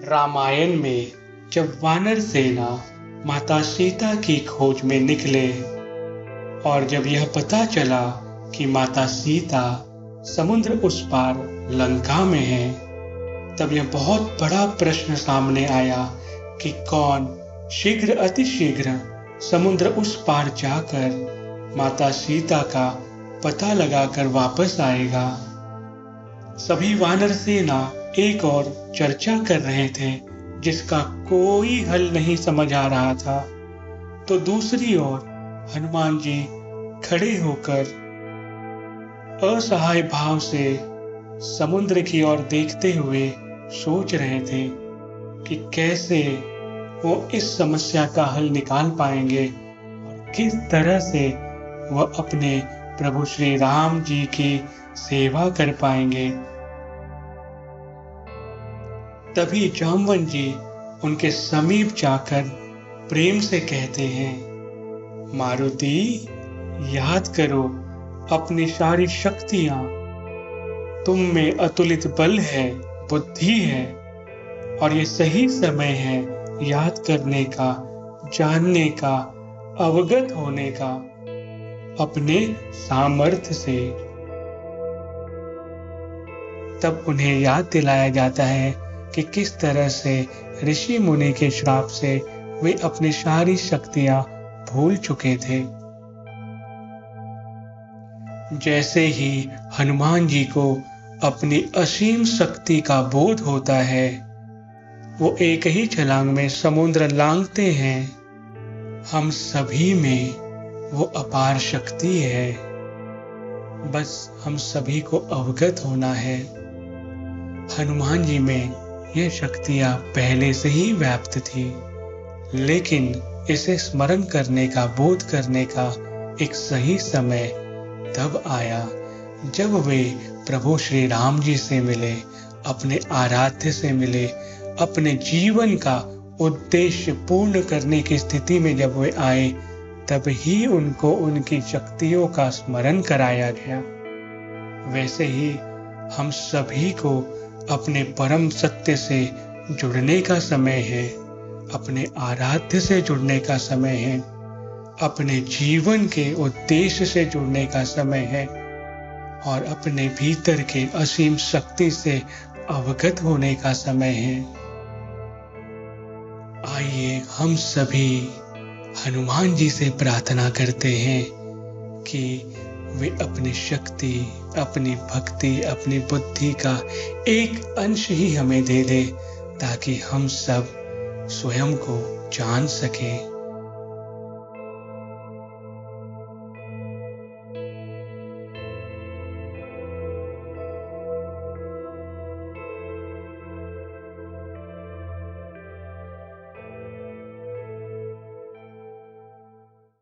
रामायण में जब वानर सेना माता सीता की खोज में निकले और जब यह पता चला कि माता सीता समुद्र उस पार लंका में है, तब यह बहुत बड़ा प्रश्न सामने आया कि कौन शीघ्र अतिशीघ्र समुद्र उस पार जाकर माता सीता का पता लगाकर वापस आएगा। सभी वानर सेना एक और चर्चा कर रहे थे जिसका कोई हल नहीं समझ आ रहा था, तो दूसरी ओर हनुमान जी खड़े होकर असहाय भाव से समुद्र की ओर देखते हुए सोच रहे थे कि कैसे वो इस समस्या का हल निकाल पाएंगे और किस तरह से वह अपने प्रभु श्री राम जी की सेवा कर पाएंगे। तभी जामवन जी उनके समीप जाकर प्रेम से कहते हैं, मारुति, याद करो अपनी सारी शक्तियां, तुम में अतुलित बल है, बुद्धि है, और ये सही समय है याद करने का, जानने का, अवगत होने का अपने सामर्थ्य से। तब उन्हें याद दिलाया जाता है कि किस तरह से ऋषि मुनि के श्राप से वे अपनी सारी शक्तियां भूल चुके थे। जैसे ही हनुमान जी को अपनी असीम शक्ति का बोध होता है, वो एक ही छलांग में समुद्र लांघते हैं। हम सभी में वो अपार शक्ति है, बस हम सभी को अवगत होना है। हनुमान जी में यह शक्तियां पहले से ही व्याप्त थी, लेकिन इसे स्मरण करने का, बोध करने का एक सही समय तब आया जब वे प्रभु श्री राम जी से मिले, अपने आराध्य से मिले, अपने जीवन का उद्देश्य पूर्ण करने की स्थिति में जब वे आए, तब ही उनको उनकी शक्तियों का स्मरण कराया गया। वैसे ही हम सभी को अपने परम सत्य से जुड़ने का समय है, अपने आराध्य से जुड़ने का समय है, अपने जीवन के उद्देश्य से जुड़ने का समय है और अपने भीतर के असीम शक्ति से अवगत होने का समय है। आइए हम सभी हनुमान जी से प्रार्थना करते हैं कि वे अपनी शक्ति, अपनी भक्ति, अपनी बुद्धि का एक अंश ही हमें दे दे, ताकि हम सब स्वयं को जान सकें।